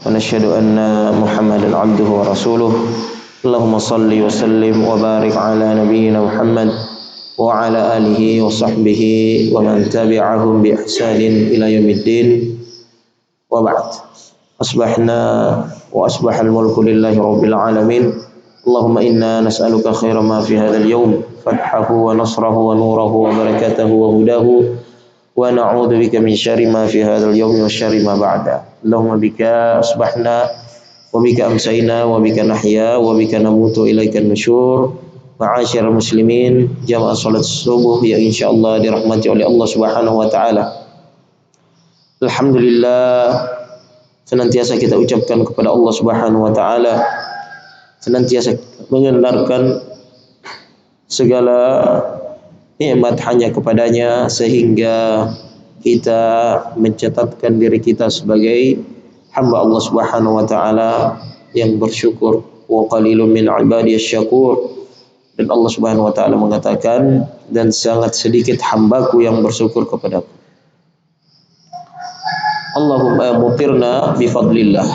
ونشهد أن محمدا عبده ورسوله اللهم صل وسلم وبارك على نبينا محمد وعلى آله وصحبه ومن تبعهم بإحسان إلى يوم الدين وبعد أصبحنا وأصبح الملك لله رب العالمين اللهم إنا نسألك خير ما في هذا اليوم فتحه ونصره ونوره وبركاته وهداه ونعوذ بك من شر ما في هذا اليوم وشر ما بعده اللهم بك أصبحنا وبك أمسينا وبك نحيا وبك نموت إليك النشور معاشر muslimin jamaah salat subuh yang insyaallah dirahmati oleh Allah Subhanahu wa taala. Alhamdulillah senantiasa kita ucapkan kepada Allah Subhanahu wa taala, senantiasa mengendarkan segala nikmat hanya kepadanya sehingga kita mencatatkan diri kita sebagai hamba Allah Subhanahu wa taala yang bersyukur. Wa qalilun min ibadiyasy syakur. Dan Allah Subhanahu wa taala mengatakan, dan sangat sedikit hambaku yang bersyukur kepadaku. Allahumma mutirna bi fadlillah.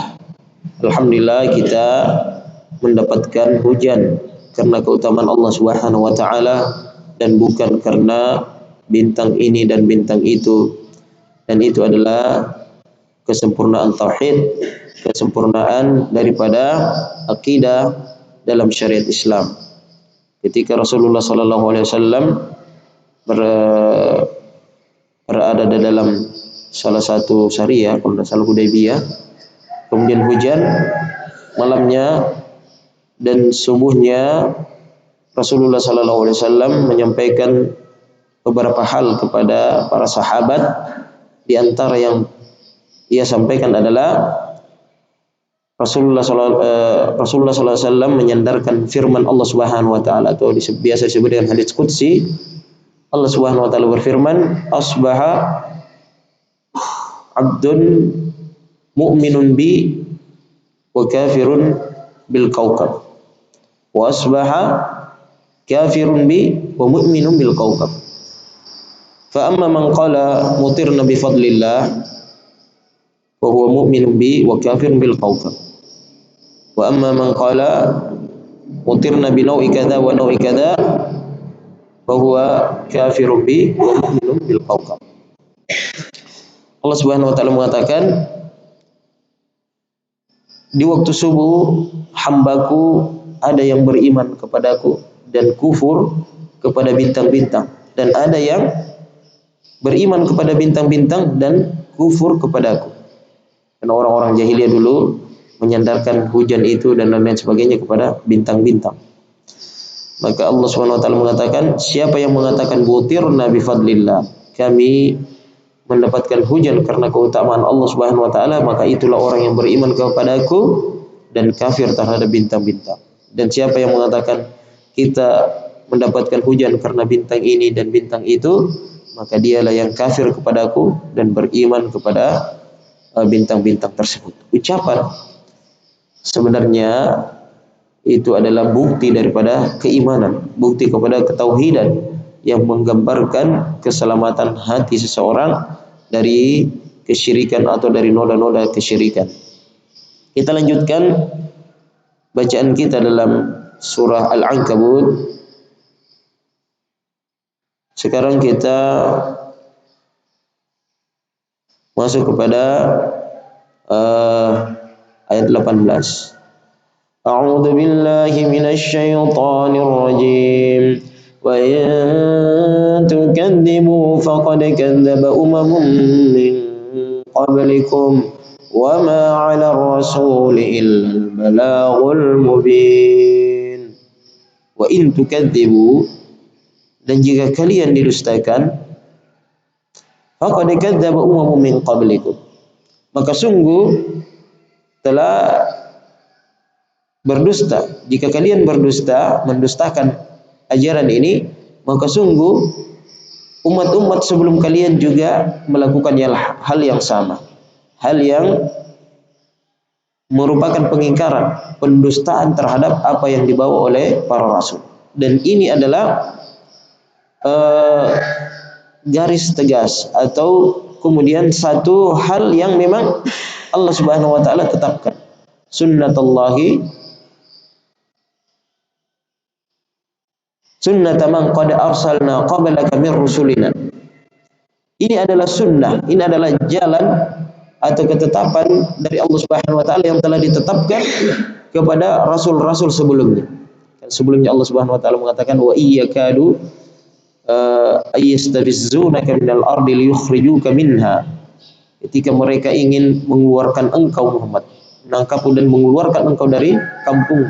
Alhamdulillah kita mendapatkan hujan karena keutamaan Allah Subhanahu wa taala dan bukan karena bintang ini dan bintang itu. Dan itu adalah kesempurnaan tauhid, kesempurnaan daripada akidah dalam syariat Islam. Ketika Rasulullah sallallahu alaihi wasallam berada di dalam salah satu syariah, kalau tidak salah Hudaybiyah, kemudian hujan malamnya dan subuhnya, Rasulullah sallallahu alaihi wasallam menyampaikan beberapa hal kepada para sahabat. Di antara yang ia sampaikan adalah Rasulullah sallallahu alaihi wasallam menyandarkan firman Allah Subhanahu wa taala atau biasa disebut dengan hadits qudsi. Allah Subhanahu wa taala berfirman, "Asbaha 'abdun mu'minun bi wa kafirun bil kawkab." Wa asbaha kafirun bi wa mu'minun bil kawkab. Fa amma man qala mutirna bi fadlillah wa huwa mu'minun bi wa kafirun bil kawkab. Wa amma man qala mutirna bi nau'i kadza wa nau'i kadza fa huwa kafirun bi wa mu'minun bil kawkab. Allah Subhanahu wa taala mengatakan, di waktu subuh hambaku ada yang beriman kepadaku dan kufur kepada bintang-bintang, dan ada yang beriman kepada bintang-bintang dan kufur kepadaku. Dan orang-orang jahiliyah dulu menyandarkan hujan itu dan lain-lain sebagainya kepada bintang-bintang. Maka Allah Subhanahu wa taala mengatakan, siapa yang mengatakan butirna bi fadlillah, kami mendapatkan hujan karena keutamaan Allah Subhanahu wa taala, maka itulah orang yang beriman kepadaku dan kafir terhadap bintang-bintang. Dan siapa yang mengatakan kita mendapatkan hujan karena bintang ini dan bintang itu, maka dialah yang kafir kepadaku dan beriman kepada bintang-bintang tersebut. Ucapan sebenarnya itu adalah bukti daripada keimanan, bukti kepada ketauhidan yang menggambarkan keselamatan hati seseorang dari kesyirikan atau dari noda-noda kesyirikan. Kita lanjutkan bacaan kita dalam surah Al-Ankabut. Sekarang kita masuk kepada ayat 18. A'udzu billahi minasy syaithanir rajim. Wa in tukadzibu faqad kadzdzaba umamun min qablikum wa ma 'ala ar-rasuli illal balaghul mubin. Wa in tukadzibu, dan jika kalian didustakan, faqad kadzdzaba umamun min qablikum, maka sungguh telah berdusta. Jika kalian berdusta, mendustakan ajaran ini, maka sungguh umat-umat sebelum kalian juga melakukan hal yang sama, hal yang merupakan pengingkaran, pendustaan terhadap apa yang dibawa oleh para rasul. Dan ini adalah garis tegas atau kemudian satu hal yang memang Allah Subhanahu wa taala tetapkan sunnatullahi sunnata man qad arsalna qablaka min rusulina. Ini adalah sunnah, ini adalah jalan atau ketetapan dari Allah Subhanahu wa taala yang telah ditetapkan kepada rasul-rasul sebelumnya. Sebelumnya Allah Subhanahu wa taala mengatakan wa iyyakadu ayyastafizzunaka minal ardi liyukhrijuka minha. Ketika mereka ingin mengeluarkan engkau Muhammad, menangkapmu dan mengeluarkan engkau dari kampung.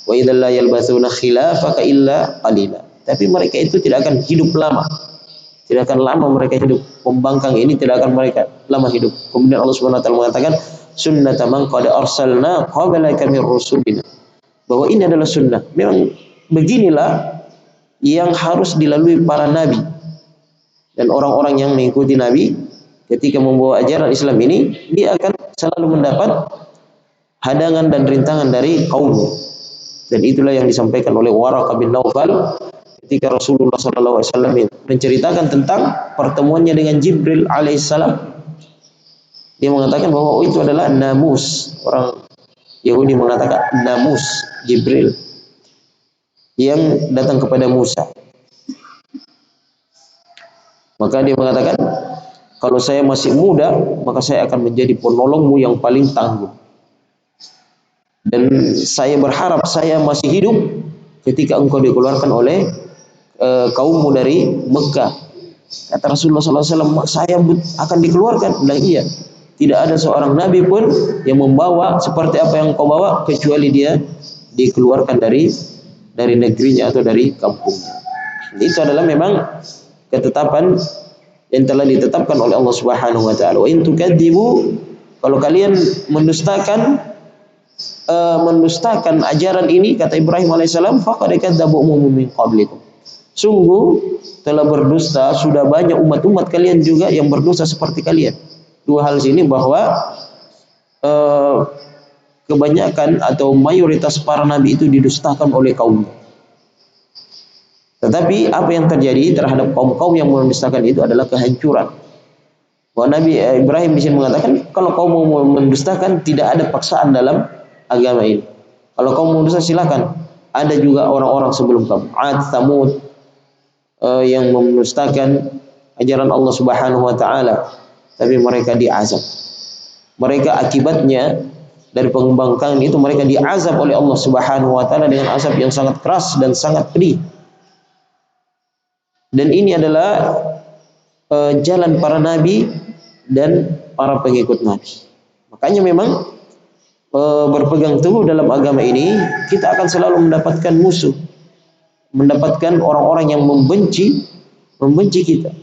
Wa idzal la yalbasuna khilafaka illa qalila. Tapi mereka itu tidak akan hidup lama. Tidak akan lama mereka hidup. Pembangkang ini tidak akan mereka lama hidup. Kemudian Allah Subhanahu wa taala mengatakan sunnata man qad arsalna qablaka min rusulina. Bahwa ini adalah sunnah. Memang beginilah yang harus dilalui para nabi dan orang-orang yang mengikuti nabi ketika membawa ajaran Islam ini, dia akan selalu mendapat hadangan dan rintangan dari kaumnya. Dan itulah yang disampaikan oleh Waraqah bin Naufal ketika Rasulullah SAW menceritakan tentang pertemuannya dengan Jibril alaihissalam. Dia mengatakan bahwa itu adalah namus. Orang Yahudi mengatakan namus Jibril yang datang kepada Musa. Maka dia mengatakan, kalau saya masih muda, maka saya akan menjadi penolongmu yang paling tangguh. Dan saya berharap saya masih hidup ketika engkau dikeluarkan oleh kaummu dari Mekah. Kata Rasulullah SAW, saya akan dikeluarkan. Bilang iya. Tidak ada seorang nabi pun yang membawa seperti apa yang kau bawa kecuali dia dikeluarkan dari negerinya atau dari kampungnya. Itu adalah memang ketetapan yang telah ditetapkan oleh Allah Subhanahu wa taala. Wa in tukadzibu, kalau kalian mendustakan ajaran ini, kata Ibrahim alaihissalam, faqad kadzdaba umamun min qablikum. Sungguh telah berdusta sudah banyak umat-umat kalian juga yang berdosa seperti kalian. Dua hal sini bahwa kebanyakan atau mayoritas para nabi itu didustakan oleh kaumnya. Tetapi apa yang terjadi terhadap kaum-kaum yang mendustakan itu adalah kehancuran. Bahwa Nabi Ibrahim di sini mengatakan, kalau kaum mau mendustakan, tidak ada paksaan dalam agama ini. Kalau kaum mau mendusta, silakan. Ada juga orang-orang sebelum kamu, Ad, Tsamud, yang mendustakan ajaran Allah Subhanahu wa taala, tapi mereka diazab. Mereka akibatnya dari pembangkangan itu mereka diazab oleh Allah Subhanahu wa taala dengan azab yang sangat keras dan sangat pedih. Dan ini adalah jalan para nabi dan para pengikut nabi. Makanya memang berpegang teguh dalam agama ini, kita akan selalu mendapatkan musuh, mendapatkan orang-orang yang membenci kita.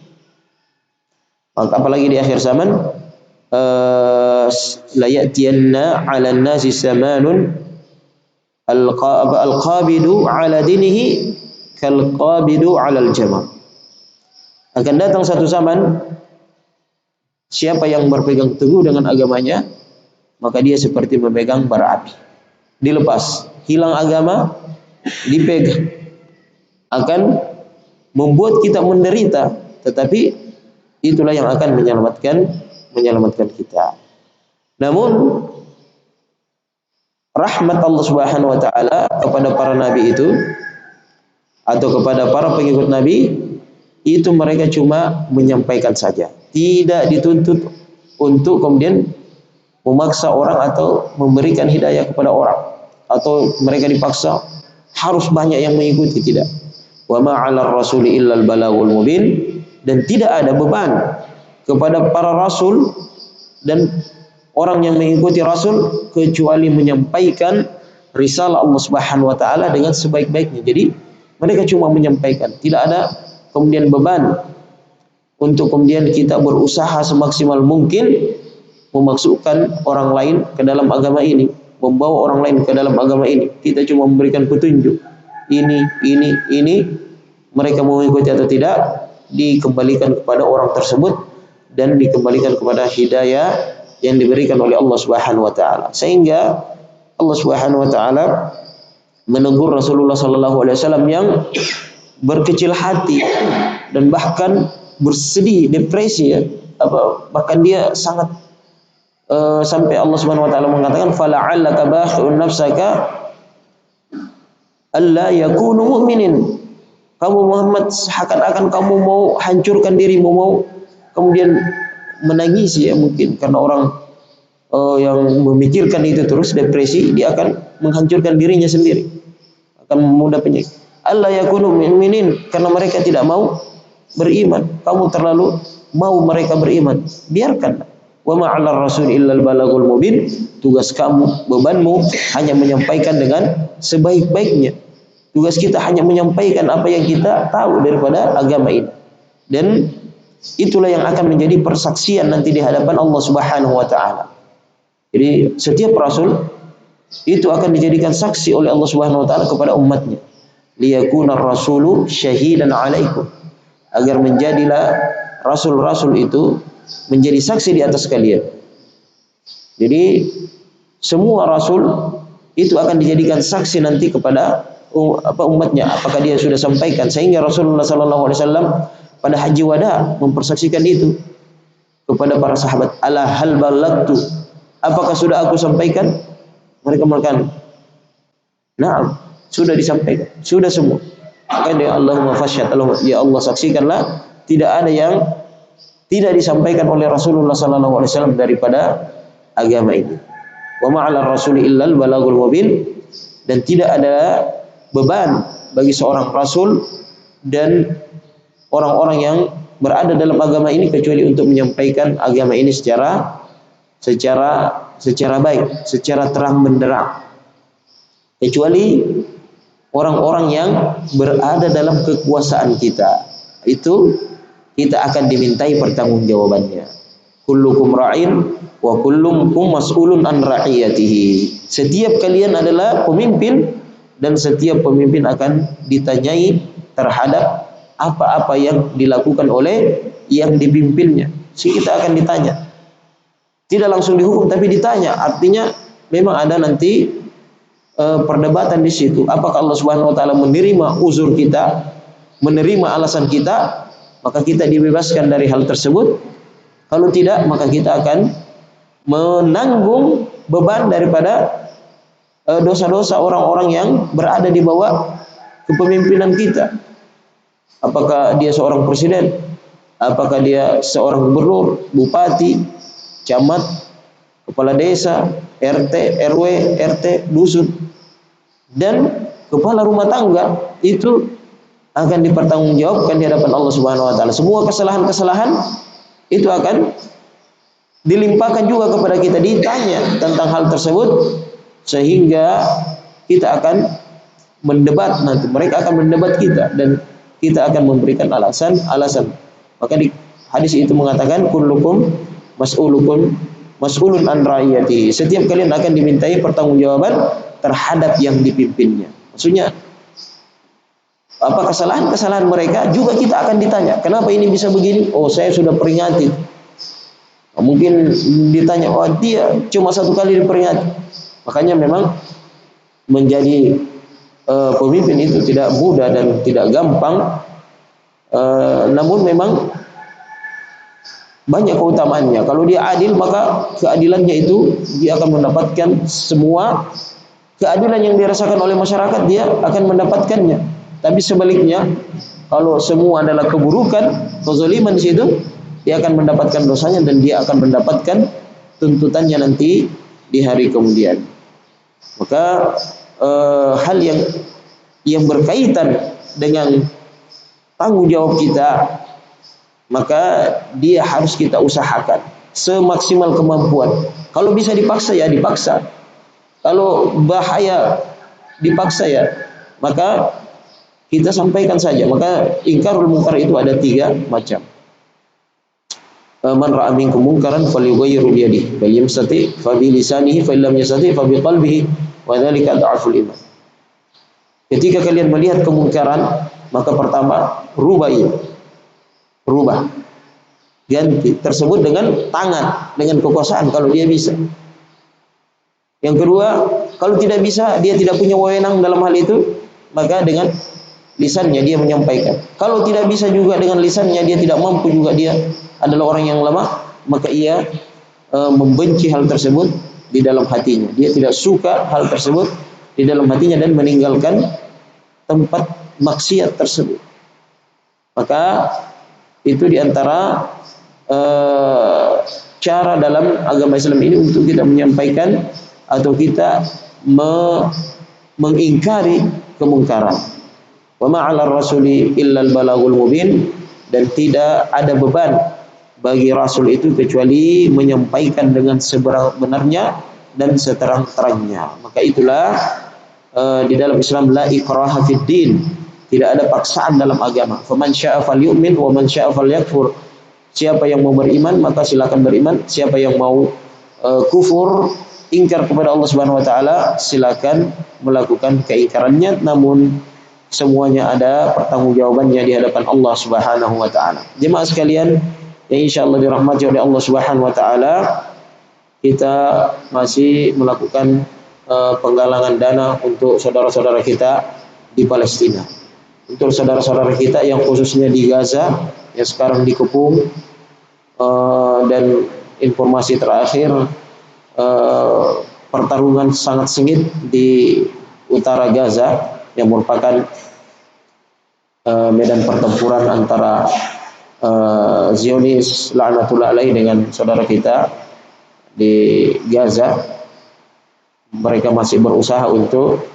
Apalagi di akhir zaman, la ya'tiyanna 'alan nasi zamanun al-qabidu 'ala dinihi kal qabidu 'alal jamar. Akan datang satu zaman, siapa yang berpegang teguh dengan agamanya, maka dia seperti memegang bara api. Dilepas, hilang agama, dipegang, akan membuat kita menderita, tetapi itulah yang akan menyelamatkan kita. Namun rahmat Allah Subhanahu wa taala kepada para nabi itu atau kepada para pengikut nabi itu, mereka cuma menyampaikan saja, tidak dituntut untuk kemudian memaksa orang atau memberikan hidayah kepada orang, atau mereka dipaksa harus banyak yang mengikuti, tidak. Wa ma 'alar rasuli illal balagul mubin, dan tidak ada beban kepada para rasul dan orang yang mengikuti rasul kecuali menyampaikan risalah Allah Subhanahu wa taala dengan sebaik-baiknya. Jadi mereka cuma menyampaikan, tidak ada kemudian beban untuk kemudian kita berusaha semaksimal mungkin memasukkan orang lain ke dalam agama ini, membawa orang lain ke dalam agama ini. Kita cuma memberikan petunjuk, ini mereka mau mengikuti atau tidak dikembalikan kepada orang tersebut dan dikembalikan kepada hidayah yang diberikan oleh Allah Subhanahu wa taala. Sehingga Allah Subhanahu wa taala menegur Rasulullah sallallahu alaihi wasallam yang berkecil hati dan bahkan bersedih, depresi, bahkan dia sangat sampai Allah Subhanahu wa taala mengatakan fala'allaka bakhi'un nafsaka alla yakunu mu'minin. Kamu Muhammad seakan-akan kamu mau hancurkan dirimu, mau kemudian menangisi ya mungkin karena orang yang memikirkan itu terus depresi, dia akan menghancurkan dirinya sendiri, akan mudah penyakit. Allah yakunu mu'minin, karena mereka tidak mau beriman. Kamu terlalu mau mereka beriman, biarkan. Wa ma'alar rasul illal balagul mubin. Tugas kamu, bebanmu hanya menyampaikan dengan sebaik-baiknya. Tugas kita hanya menyampaikan apa yang kita tahu daripada agama ini. Dan itulah yang akan menjadi persaksian nanti di hadapan Allah Subhanahu wa taala. Jadi setiap rasul itu akan dijadikan saksi oleh Allah Subhanahu wa taala kepada umatnya. Liyakuna rasulu syahidan 'alaikum. Agar menjadilah rasul-rasul itu menjadi saksi di atas kalian. Jadi semua rasul itu akan dijadikan saksi nanti kepada umatnya, apakah dia sudah sampaikan. Sehingga Rasulullah sallallahu alaihi wasallam pada haji wada mempersaksikan itu kepada para sahabat, ala hal balagtu, apakah sudah aku sampaikan? Mereka mengatakan, na'am, sudah disampaikan, sudah semua. Maka dia Allahumma fasyhad, ya Allah saksikanlah tidak ada yang tidak disampaikan oleh Rasulullah sallallahu alaihi wasallam daripada agama ini. Wa ma'ala rasuli illal balagul mubin, dan tidak ada beban bagi seorang rasul dan orang-orang yang berada dalam agama ini kecuali untuk menyampaikan agama ini secara baik, secara terang benderang. Kecuali orang-orang yang berada dalam kekuasaan kita, itu kita akan dimintai pertanggungjawabannya. Kullukum ra'in wa kullukum mas'ulun an ra'iyatihi. Setiap kalian adalah pemimpin dan setiap pemimpin akan ditanyai terhadap apa-apa yang dilakukan oleh yang dipimpinnya. Kita akan ditanya. Tidak langsung dihukum tapi ditanya. Artinya memang ada nanti perdebatan di situ. Apakah Allah Subhanahu wa taala menerima uzur kita, menerima alasan kita, maka kita dibebaskan dari hal tersebut. Kalau tidak, maka kita akan menanggung beban daripada dosa-dosa orang-orang yang berada di bawah kepemimpinan kita. Apakah dia seorang presiden, apakah dia seorang gubernur, bupati, camat, kepala desa, RT, RW, RT, dusun, dan kepala rumah tangga, itu akan dipertanggungjawabkan di hadapan Allah Subhanahu wa taala. Semua kesalahan-kesalahan itu akan dilimpahkan juga kepada kita, ditanya tentang hal tersebut, sehingga kita akan mendebat nanti. Mereka akan mendebat kita dan kita akan memberikan alasan. Maka di hadis itu mengatakan kullukum mas'ulun an ra'iyati. Setiap kalian akan dimintai pertanggungjawaban terhadap yang dipimpinnya. Maksudnya apa kesalahan-kesalahan mereka juga kita akan ditanya. Kenapa ini bisa begini? Oh, saya sudah peringati. Mungkin ditanya, oh dia cuma satu kali diperingati. Makanya memang menjadi pemimpin itu tidak mudah dan tidak gampang. Namun memang banyak keutamaannya. Kalau dia adil, maka keadilannya itu dia akan mendapatkan semua keadilan yang dirasakan oleh masyarakat, dia akan mendapatkannya. Tapi sebaliknya, kalau semua adalah keburukan, kezaliman di situ, dia akan mendapatkan dosanya dan dia akan mendapatkan tuntutannya nanti di hari kemudian. Maka hal yang berkaitan dengan tanggung jawab kita, maka dia harus kita usahakan semaksimal kemampuan. Kalau bisa dipaksa ya dipaksa. Kalau bahaya dipaksa ya, maka kita sampaikan saja. Maka ingkarul munkar itu ada 3 macam. Man ra'a minkum munkaran falyughayyirhu bi yadihi, fa yamsati fa bi lisanihi, fa illam yastati fa bi qalbihi, wa dzalika ad'aful iman. Ketika kalian melihat kemungkaran, maka pertama rubah, ganti tersebut dengan tangan, dengan kekuasaan kalau dia bisa. Yang kedua, kalau tidak bisa, dia tidak punya wewenang dalam hal itu, maka dengan lisannya dia menyampaikan. Kalau tidak bisa juga dengan lisannya, dia tidak mampu juga, dia adalah orang yang lemah, maka ia membenci hal tersebut di dalam hatinya. Dia tidak suka hal tersebut di dalam hatinya dan meninggalkan tempat maksiat tersebut. Maka itu diantara cara dalam agama Islam ini untuk kita menyampaikan atau kita mengingkari kemungkaran. Wa ma'alar rasuli illal balagul mubin, dan tidak ada beban bagi rasul itu kecuali menyampaikan dengan sebenar-benarnya dan seterang-terangnya. Maka itulah di dalam Islam la ikraha fid din, tidak ada paksaan dalam agama. Faman syaa'a falyu'min wa man syaa'a falyakfur. Siapa yang mau beriman maka silakan beriman, siapa yang mau kufur, ingkar kepada Allah Subhanahu wa taala, silakan melakukan keingkarannya, namun semuanya ada pertanggungjawabannya di hadapan Allah Subhanahu wa taala. Jemaah sekalian yang insyaallah dirahmati oleh Allah Subhanahu wa taala, kita masih melakukan penggalangan dana untuk saudara-saudara kita di Palestina. Untuk saudara-saudara kita yang khususnya di Gaza yang sekarang dikepung, dan informasi terakhir pertarungan sangat sengit di utara Gaza yang merupakan medan pertempuran antara Zionis laknatullah alaih dengan saudara kita di Gaza. Mereka masih berusaha untuk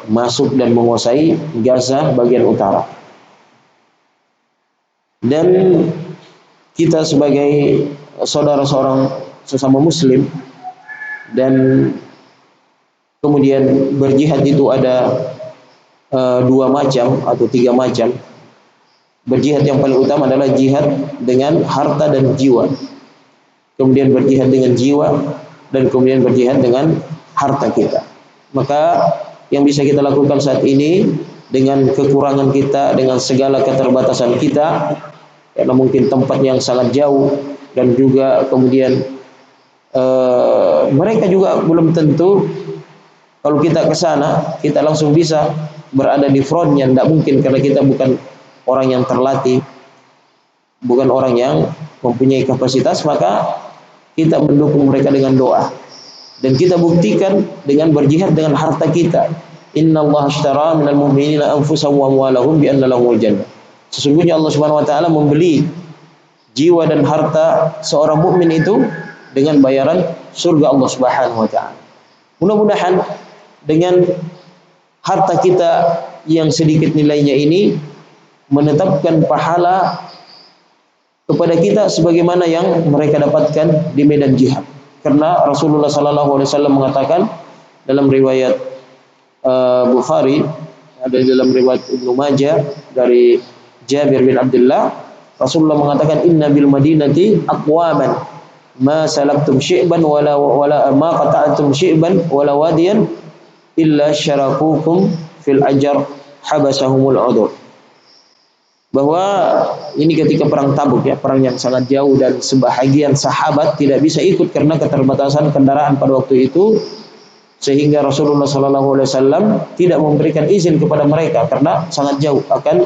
masuk dan menguasai Gaza bagian utara. Dan kita sebagai saudara seorang sesama muslim, dan kemudian berjihad itu ada dua macam atau tiga macam. Berjihad yang paling utama adalah jihad dengan harta dan jiwa, kemudian berjihad dengan jiwa, dan kemudian berjihad dengan harta kita. Maka yang bisa kita lakukan saat ini dengan kekurangan kita, dengan segala keterbatasan kita, karena mungkin tempat yang sangat jauh, dan juga kemudian mereka juga belum tentu kalau kita ke sana kita langsung bisa berada di frontnya, tidak mungkin, karena kita bukan orang yang terlatih, bukan orang yang mempunyai kapasitas. Maka kita mendukung mereka dengan doa, dan kita buktikan dengan berjihad dengan harta kita. Innallaha ashtara minal mu'minina anfusahum wa amwalahum bi anna lahumul jannah. Sesungguhnya Allah Subhanahu wa taala membeli jiwa dan harta seorang mukmin itu dengan bayaran surga Allah Subhanahu wa taala. Mudah-mudahan dengan harta kita yang sedikit nilainya ini menetapkan pahala kepada kita sebagaimana yang mereka dapatkan di medan jihad. Karena Rasulullah sallallahu alaihi wasallam mengatakan dalam riwayat Bukhari, ada dalam riwayat Ibnu Majah dari Jabir bin Abdullah, Rasulullah mengatakan inna bil madinati aqwaman ma salaktum syi'ban wala ma qata'tum syi'ban wala wadiyan illa syarakukum fil ajar habasahumul udur. Bahwa ini ketika perang Tabuk, ya, perang yang sangat jauh, dan sebahagian sahabat tidak bisa ikut karena keterbatasan kendaraan pada waktu itu, sehingga Rasulullah SAW tidak memberikan izin kepada mereka karena sangat jauh, akan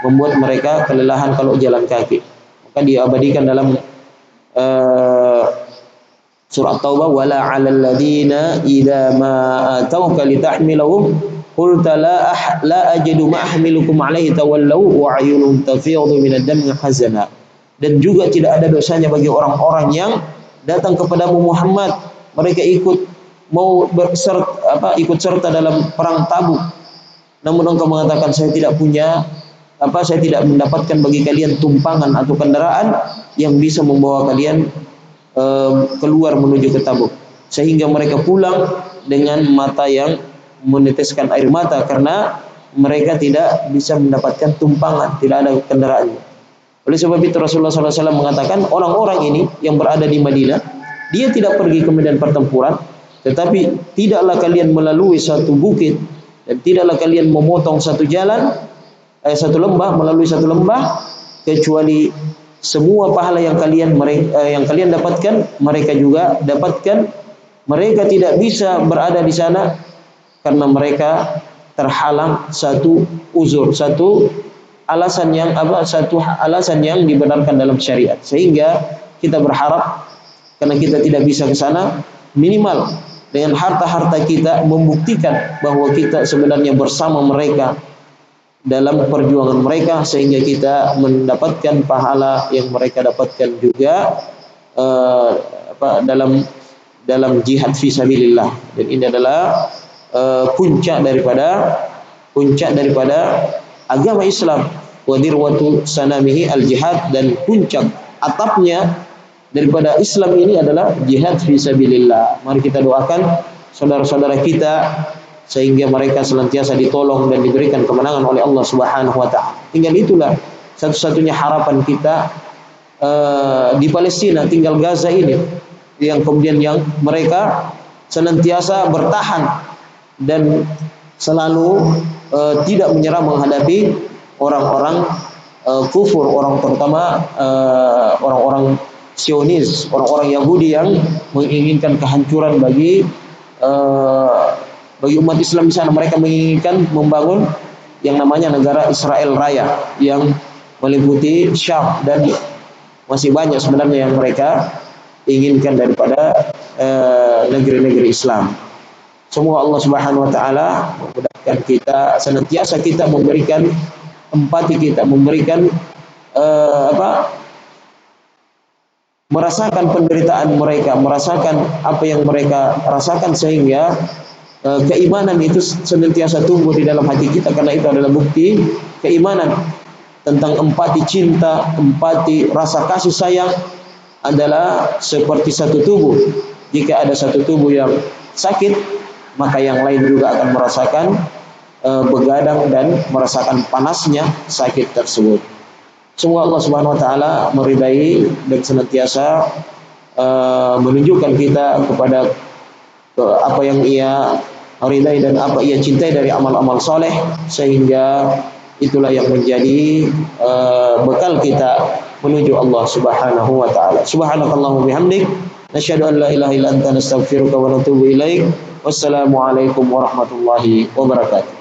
membuat mereka kelelahan kalau jalan kaki. Maka diabadikan dalam surah Taubah, wala 'alal ladina idza ma atauka litahmilahum qulta la ajidu ma ahmilukum alaihi tawallaw wa ayunum tafidhu minad dam'i hazana. Dan juga tidak ada dosanya bagi orang-orang yang datang kepadamu Muhammad, mereka ikut serta dalam perang Tabuk, namun engkau mengatakan saya tidak mendapatkan bagi kalian tumpangan atau kendaraan yang bisa membawa kalian keluar menuju ke Tabuk, sehingga mereka pulang dengan mata yang meneteskan air mata karena mereka tidak bisa mendapatkan tumpangan, tidak ada kendaraannya. Oleh sebab itu Rasulullah SAW mengatakan orang-orang ini yang berada di Madinah, dia tidak pergi ke medan pertempuran, tetapi tidaklah kalian melalui satu bukit, dan tidaklah kalian memotong satu jalan, satu lembah, melalui satu lembah, kecuali semua pahala yang kalian dapatkan mereka juga dapatkan. Mereka tidak bisa berada di sana karena mereka terhalang satu uzur, satu alasan yang dibenarkan dalam syariat, sehingga kita berharap, karena kita tidak bisa ke sana, minimal dengan harta-harta kita membuktikan bahwa kita sebenarnya bersama mereka dalam perjuangan mereka, sehingga kita mendapatkan pahala yang mereka dapatkan juga dalam jihad fisabilillah. Dan ini adalah puncak daripada agama Islam. Wa dirwatu sanamihi al-jihad, dan puncak atapnya daripada Islam ini adalah jihad fisabilillah. Mari kita doakan saudara-saudara kita sehingga mereka senantiasa ditolong dan diberikan kemenangan oleh Allah Subhanahu wa taala. Tinggal itulah satu-satunya harapan kita di Palestina, tinggal Gaza ini yang kemudian yang mereka senantiasa bertahan dan selalu tidak menyerah menghadapi orang-orang kufur, terutama orang-orang Zionis, orang-orang Yahudi yang menginginkan kehancuran bagi umat Islam di sana. Mereka menginginkan membangun yang namanya negara Israel Raya yang meliputi Syam, dan masih banyak sebenarnya yang mereka inginkan daripada negeri-negeri Islam. Semoga Allah Subhanahu wa taala memudahkan kita, senantiasa kita memberikan empati, kita memberikan merasakan penderitaan mereka, merasakan apa yang mereka rasakan, sehingga keimanan itu senantiasa tumbuh di dalam hati kita, karena itu adalah bukti keimanan. Tentang empati, cinta, empati, rasa kasih sayang adalah seperti satu tubuh. Jika ada satu tubuh yang sakit, maka yang lain juga akan merasakan begadang dan merasakan panasnya sakit tersebut. Semoga Allah Subhanahu wa taala meridai dan senantiasa menunjukkan kita kepada apa yang Ia ridai dan apa Ia cintai dari amal-amal soleh, sehingga itulah yang menjadi bekal kita menuju Allah Subhanahu wa taala. Subhanakallahumma bihamdik, nasyhadu an la ilaha illa anta, nastaghfiruka wa natubu ilaik. Wassalamualaikum warahmatullahi wabarakatuh.